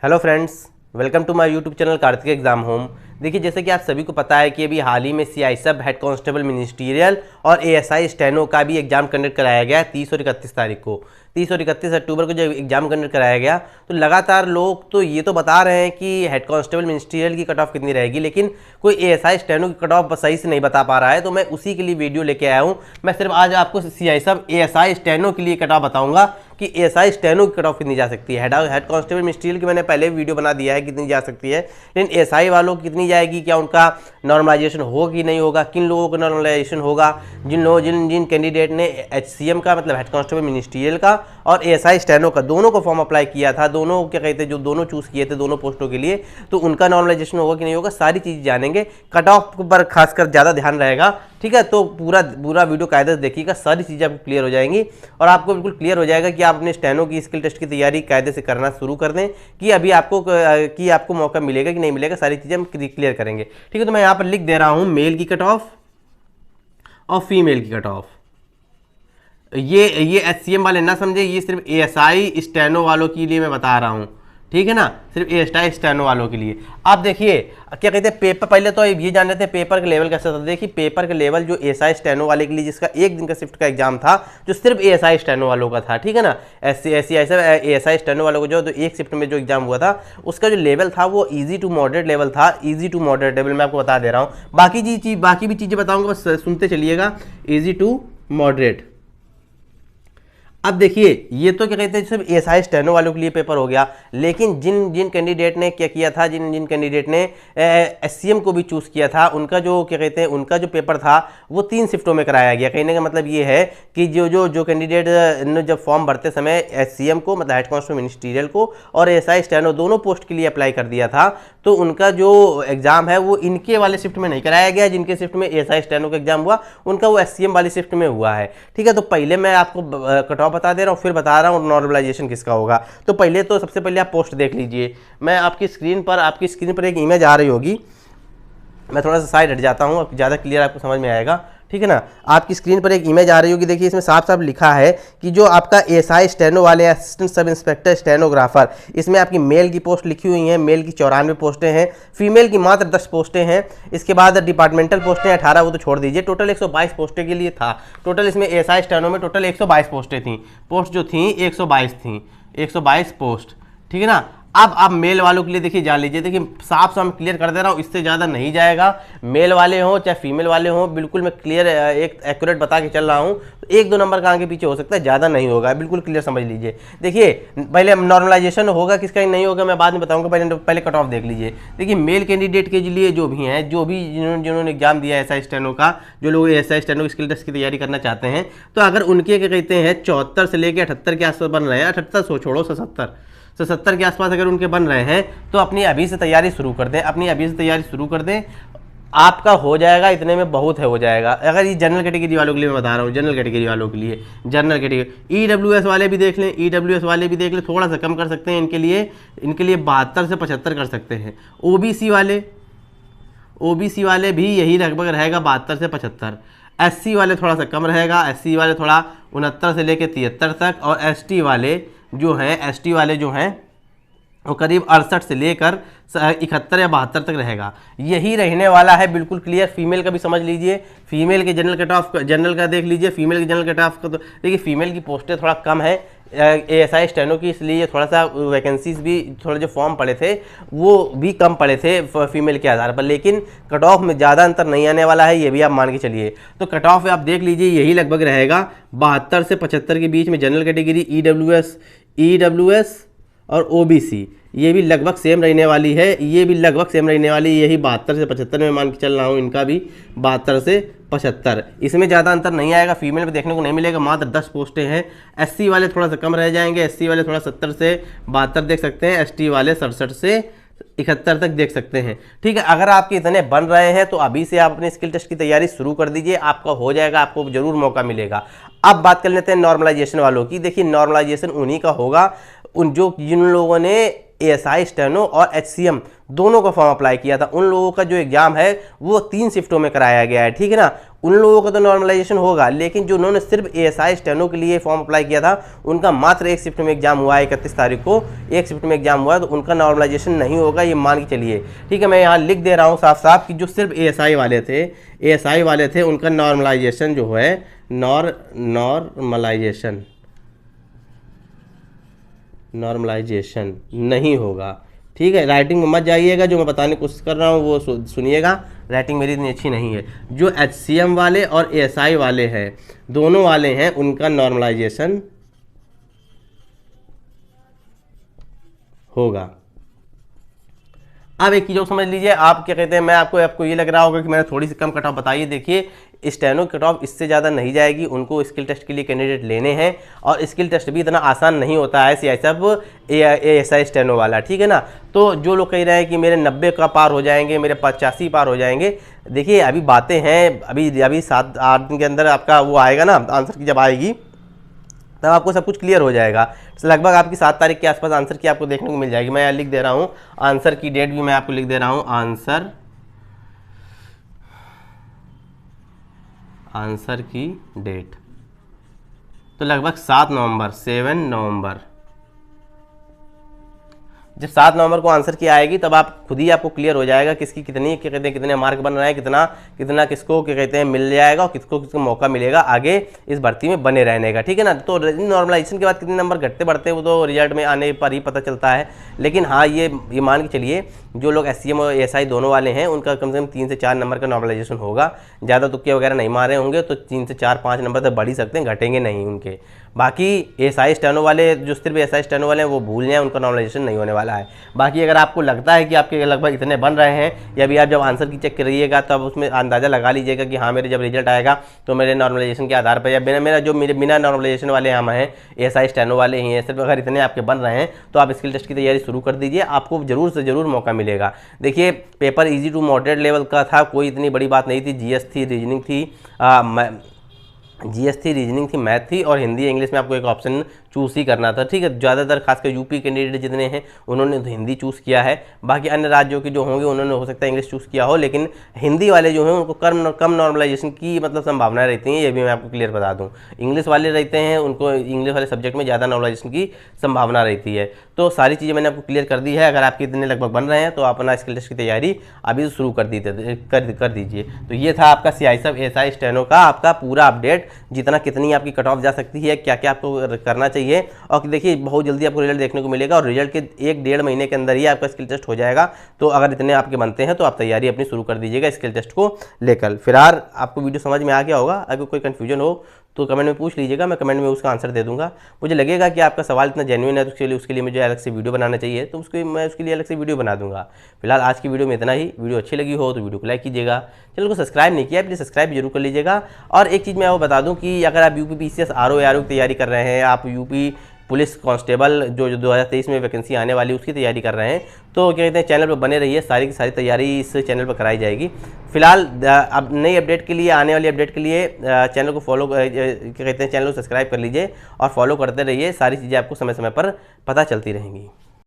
Hello friends, welcome to my YouTube channel Kartik exam home. देखिए, जैसे कि आप सभी को पता है कि अभी हाल ही में CI हेड कांस्टेबल मिनिस्ट्रियल और ASI स्टेनो का भी एग्जाम कंडक्ट कराया गया 30 और 31 तारीख को। 30 और 31 अक्टूबर को जब एग्जाम कंडक्ट कराया गया तो लगातार लोग तो ये तो बता रहे हैं कि हेड कांस्टेबल मिनिस्ट्रियल की कट ऑफ कितनी रहेगी, लेकिन कोई ASI स्टेनो की कट ऑफ सही से नहीं बता पा रहा है। तो मैं उसी के लिए वीडियो लेके आया हूँ। मैं सिर्फ आज आपको CI ASI स्टेनो के लिए कट ऑफ बताऊंगा कि ASI स्टेनो की कट ऑफ कितनी जा सकती है। हेड कांस्टेबल मिनिस्ट्रियल की मैंने पहले वीडियो बना दिया है कितनी जा सकती है, लेकिन ASI वालों की कितनी जाएगी, क्या उनका नॉर्मलाइजेशन होगा कि नहीं होगा, किन लोगों का नॉर्मलाइजेशन होगा, जिन कैंडिडेट ने HCM का मतलब हेड कांस्टेबल मिनिस्ट्रियल का और ASI स्टेनो का दोनों को फॉर्म अप्लाई किया था, दोनों क्या कहते हैं जो दोनों चूज किए थे दोनों पोस्टों के लिए, तो उनका नॉर्मलाइजेशन होगा कि नहीं होगा, सारी चीज़ जानेंगे। कट ऑफ पर खासकर ज़्यादा ध्यान रहेगा, ठीक है। तो पूरा वीडियो कायदे से देखिएगा, सारी चीज़ें आपको क्लियर हो जाएंगी और आपको बिल्कुल क्लियर हो जाएगा कि आप अपने स्टेनो की स्किल टेस्ट की तैयारी कायदे से करना शुरू कर दें कि अभी आपको मौका मिलेगा कि नहीं मिलेगा, सारी चीज़ें हम क्लियर करेंगे, ठीक है। तो मैं यहाँ पर लिख दे रहा हूँ मेल की कट ऑफ और फीमेल की कट ऑफ। ये HCM वाले ना समझे, ये सिर्फ ASI स्टेनो वालों के लिए मैं बता रहा हूँ, ठीक है ना, सिर्फ ASI स्टेनो वालों के लिए। अब देखिए क्या कहते हैं पेपर, पहले तो ये जान लेते हैं पेपर का लेवल कैसा था। देखिए पेपर का लेवल जो ASI स्टेनो वाले के लिए जिसका एक दिन का शिफ्ट का एग्जाम था, जो सिर्फ ASI स्टेनो वालों का था, ठीक है ना, ASI स्टेनो वालों को जो एक शिफ्ट में जो एग्जाम हुआ था उसका जो लेवल था वो ईजी टू मॉडरेट लेवल था। ईजी टू मॉडरेट लेवल मैं आपको बता दे रहा हूँ, बाकी भी चीज़ें बताऊँगा, बस सुनते चलिएगा। Easy to moderate. अब देखिए ये तो क्या कहते हैं सिर्फ ASI स्टेनो वालों के लिए पेपर हो गया, लेकिन जिन कैंडिडेट ने क्या किया था, जिन कैंडिडेट ने HCM को भी चूज़ किया था, उनका जो क्या कहते हैं उनका जो पेपर था वो 3 शिफ्टों में कराया गया। कहने का मतलब ये है कि जो कैंडिडेट ने जब फॉर्म भरते समय HCM को मतलब हेड कांस्टेबल मिनिस्ट्रियल को और ASI स्टेनो दोनों पोस्ट के लिए अप्लाई कर दिया था, तो उनका जो एग्ज़ाम है वो इनके वाले शिफ्ट में नहीं कराया गया। जिनके शिफ्ट में ASI स्टेनो का एग्जाम हुआ उनका वो HCM वाली शिफ्ट में हुआ है, ठीक है। तो पहले मैं आपको कट ऑफ बता दे रहा हूँ, फिर बता रहा हूँ नॉर्मलाइजेशन किसका होगा। तो सबसे पहले आप पोस्ट देख लीजिए। मैं आपकी स्क्रीन पर एक इमेज आ रही होगी, मैं थोड़ा सा साइड हट जाता हूँ, ज़्यादा क्लियर आपको समझ में आएगा, ठीक है ना। आपकी स्क्रीन पर एक इमेज आ रही होगी, देखिए इसमें साफ साफ लिखा है कि जो आपका ASI स्टेनो वाले असिस्टेंट सब इंस्पेक्टर स्टेनोग्राफर, इसमें आपकी मेल की पोस्ट लिखी हुई हैं, मेल की 94 पोस्टें हैं, फीमेल की मात्र 10 पोस्टें हैं। इसके बाद डिपार्टमेंटल पोस्टें 18, वो तो छोड़ दीजिए। टोटल 122 पोस्टें के लिए था। टोटल इसमें ASI स्टेनो में टोटल 122 पोस्टें थी। पोस्ट जो थी 122 थी, 122 पोस्ट, ठीक है ना। अब आप मेल वालों के लिए देखिए जान लीजिए, देखिए साफ साफ क्लियर कर दे रहा हूँ, इससे ज़्यादा नहीं जाएगा। मेल वाले हों चाहे फीमेल वाले हों, बिल्कुल मैं क्लियर एक एक्यूरेट बता के चल रहा हूँ। तो 1-2 नंबर का आगे पीछे हो सकता है, ज़्यादा नहीं होगा, बिल्कुल क्लियर समझ लीजिए। देखिए पहले नॉर्मलाइजेशन होगा किसका नहीं होगा मैं बाद में बताऊँगा, पहले कट ऑफ देख लीजिए। देखिए मेल कैंडिडेट के लिए जो भी हैं, जिन्होंने एग्जाम दिया है ASI स्टेनो का, जो लोग ASI स्टेनो की स्किल टेस्ट की तैयारी करना चाहते हैं, तो अगर उनके क्या कहते हैं 74 से लेकर 78 के आसपास बन रहे हैं, 78 छोड़ो 70 के आसपास अगर उनके बन रहे हैं, तो अपनी अभी से तैयारी शुरू कर दें, आपका हो जाएगा, इतने में बहुत है, हो जाएगा। अगर ये जनरल कैटेगरी वालों के लिए मैं बता रहा हूँ, जनरल कैटेगरी वालों के लिए, जनरल कैटेगरी EWS वाले भी देख लें, थोड़ा सा कम कर सकते हैं, इनके लिए 72 से 75 कर सकते हैं। OBC वाले भी यही लगभग रहेगा 72 से 75। SC वाले थोड़ा सा कम रहेगा, SC वाले थोड़ा 69 से लेकर 73 तक, और ST वाले जो हैं वो करीब 68 से लेकर 71 या 72 तक रहेगा। यही रहने वाला है, बिल्कुल क्लियर। फीमेल का भी समझ लीजिए, फीमेल के जनरल का देख लीजिए, फीमेल के जनरल कट ऑफ का तो देखिए फीमेल की पोस्टें थोड़ा कम है ASI स्टेनो की, इसलिए थोड़ा सा वैकेंसीज भी थोड़े जो फॉर्म पड़े थे वो भी कम पड़े थे फीमेल के आधार पर, लेकिन कट ऑफ में ज़्यादा अंतर नहीं आने वाला है, ये भी आप मान के चलिए। तो कट ऑफ आप देख लीजिए, यही लगभग रहेगा 72 से 75 के बीच में। जनरल कैटेगरी EWS और OBC ये भी लगभग सेम रहने वाली है, यही 72 से 75 में मान के चल रहा हूँ, इनका भी 72 से 75, इसमें ज़्यादा अंतर नहीं आएगा। फीमेल में देखने को नहीं मिलेगा, मात्र 10 पोस्टें हैं। SC वाले थोड़ा सा कम रह जाएंगे, SC वाले थोड़ा 70 से 72 देख सकते हैं, ST वाले 67 से 71 तक देख सकते हैं, ठीक है। अगर आपके इतने बन रहे हैं तो अभी से आप अपने स्किल टेस्ट की तैयारी शुरू कर दीजिए, आपका हो जाएगा, आपको जरूर मौका मिलेगा। अब बात कर लेते हैं नॉर्मलाइजेशन वालों की। देखिए नॉर्मलाइजेशन उन्हीं का होगा जिन लोगों ने ASI स्टेनो और HCM दोनों का फॉर्म अप्लाई किया था, उन लोगों का जो एग्जाम है वो 3 शिफ्टों में कराया गया है, ठीक है ना। उन लोगों का तो नॉर्मलाइजेशन होगा, लेकिन जो उन्होंने सिर्फ ASI स्टेनो के लिए फॉर्म अप्लाई किया था उनका मात्र 1 शिफ्ट में एग्जाम हुआ है, 31 तारीख को 1 शिफ्ट में एग्जाम हुआ है, तो उनका नॉर्मलाइजेशन नहीं होगा, ये मान के चलिए, ठीक है। मैं यहाँ लिख दे रहा हूँ साफ साफ कि जो सिर्फ ASI वाले थे उनका नॉर्मलाइजेशन जो है नॉर्मलाइजेशन नहीं होगा, ठीक है। राइटिंग में मत जाइएगा, जो मैं बताने की कोशिश कर रहा हूँ वो सुनिएगा, राइटिंग मेरी इतनी अच्छी नहीं है। जो HCM वाले और ASI वाले हैं, दोनों वाले हैं, उनका नॉर्मलाइजेशन होगा। अब एक चीज़ समझ लीजिए, आप क्या कहते हैं, मैं आपको ये लग रहा होगा कि मैंने थोड़ी सी कम कट ऑफ बताई है। देखिए स्टेनो कट ऑफ इससे ज़्यादा नहीं जाएगी, उनको स्किल टेस्ट के लिए कैंडिडेट लेने हैं, और स्किल टेस्ट भी इतना आसान नहीं होता है सब ASI स्टेनो वाला, ठीक है ना। तो जो लोग कह रहे हैं कि मेरे 90 का पार हो जाएंगे, मेरे 85 पार हो जाएंगे, देखिए अभी बातें हैं, अभी 7-8 दिन के अंदर आपका वो आएगा ना, आंसर की जब आएगी तब आपको सब कुछ क्लियर हो जाएगा। तो लगभग आपकी 7 तारीख के आसपास आंसर की आपको देखने को मिल जाएगी। मैं यहाँ लिख दे रहा हूँ, आंसर की डेट भी मैं आपको लिख दे रहा हूँ, आंसर की डेट तो लगभग 7 नवंबर। जब 7 नवंबर को आंसर की आएगी तब आप खुद ही आपको क्लियर हो जाएगा किसकी कितनी क्या कहते हैं कितने मार्क बन रहे हैं, कितना किसको क्या कहते हैं मिल जाएगा और किसको मौका मिलेगा आगे इस भर्ती में बने रहने का, ठीक है ना। तो नॉर्मलाइजेशन के बाद कितने नंबर घटते बढ़ते हैं वो तो रिजल्ट में आने पर ही पता चलता है, लेकिन हाँ ये मान के चलिए जो लोग HCM और ASI दोनों वाले हैं उनका कम से कम 3 से 4 नंबर का नॉर्मलाइजेशन होगा। ज़्यादा तुक्के वगैरह नहीं मारे होंगे तो 3 से 4-5 नंबर तक बढ़ ही सकते हैं, घटेंगे नहीं उनके। बाकी ASI स्टेनो वाले जो सिर्फ ASI स्टेनो वाले हैं वो भूल जाएं, उनका नॉर्मलाइजेशन नहीं होने वाला है। बाकी अगर आपको लगता है कि आपके लगभग इतने बन रहे हैं, या अभी आप जब आंसर की चेक करिएगा तब उसमें अंदाज़ा लगा लीजिएगा कि हाँ मेरे जब रिजल्ट आएगा तो मेरे नॉर्मलाइजेशन के आधार पर या मेरे बिना नॉर्मलाइजेशन वाले हम हैं ASI स्टेनो वाले ही हैं, सिर्फ अगर इतने आपके बन रहे हैं तो आप स्किल टेस्ट की तैयारी शुरू कर दीजिए, आपको जरूर से जरूर मौका मिलेगा। देखिए paper easy to moderate level का था, कोई इतनी बड़ी बात नहीं थी। GS थी, रीजनिंग थी, मैथ थी और हिंदी इंग्लिश में आपको एक ऑप्शन चूज़ ही करना था, ठीक है। ज़्यादातर खासकर यूपी कैंडिडेट जितने हैं उन्होंने तो हिंदी चूज़ किया है, बाकी अन्य राज्यों के जो होंगे उन्होंने हो सकता है इंग्लिश चूज़ किया हो, लेकिन हिंदी वाले जो हैं उनको कम नॉर्मलाइजेशन की मतलब संभावना रहती है, ये भी मैं आपको क्लियर बता दूँ। इंग्लिश वाले रहते हैं उनको इंग्लिश वाले सब्जेक्ट में ज़्यादा नॉर्मलाइजेशन की संभावना रहती है। तो सारी चीज़ें मैंने आपको क्लियर कर दी है। अगर आपके इतने लगभग बन रहे हैं तो आप अपना स्किल टेस्ट की तैयारी अभी शुरू कर दीजिए। तो ये था आपका CI ASI स्टेनो का आपका पूरा अपडेट, जितना कितनी आपकी कट ऑफ जा सकती है, क्या क्या आपको करना चाहिए। और देखिए बहुत जल्दी आपको रिजल्ट देखने को मिलेगा और रिजल्ट के 1-1.5 महीने के अंदर ही आपका स्किल टेस्ट हो जाएगा। तो अगर इतने आपके बनते हैं तो आप तैयारी अपनी शुरू कर दीजिएगा स्किल टेस्ट को लेकर। फिलहाल आपको वीडियो समझ में आ गया होगा, अगर कोई कन्फ्यूजन हो तो कमेंट में पूछ लीजिएगा, मैं कमेंट में उसका आंसर दे दूंगा। मुझे लगेगा कि आपका सवाल इतना जेन्युइन है तो उसके लिए मुझे अलग से वीडियो बनाना चाहिए, तो मैं उसके लिए अलग से वीडियो बना दूंगा। फिलहाल आज की वीडियो में इतना ही। वीडियो अच्छी लगी हो तो वीडियो को लाइक कीजिएगा, चैनल को सब्सक्राइब नहीं किया प्लीज़ सब्सक्राइब जरूर कर लीजिएगा। और एक चीज़ मैं आपको बता दूँ कि अगर आप UP PCS RO की तैयारी कर रहे हैं, आप UP पुलिस कांस्टेबल जो 2023 में वैकेंसी आने वाली उसकी तैयारी कर रहे हैं, तो क्या कहते हैं चैनल पर बने रहिए, सारी की सारी तैयारी इस चैनल पर कराई जाएगी। फिलहाल अब नई अपडेट के लिए, आने वाली अपडेट के लिए चैनल को फॉलो क्या कहते हैं चैनल को सब्सक्राइब कर लीजिए और फॉलो करते रहिए, सारी चीज़ें आपको समय समय पर पता चलती रहेंगी।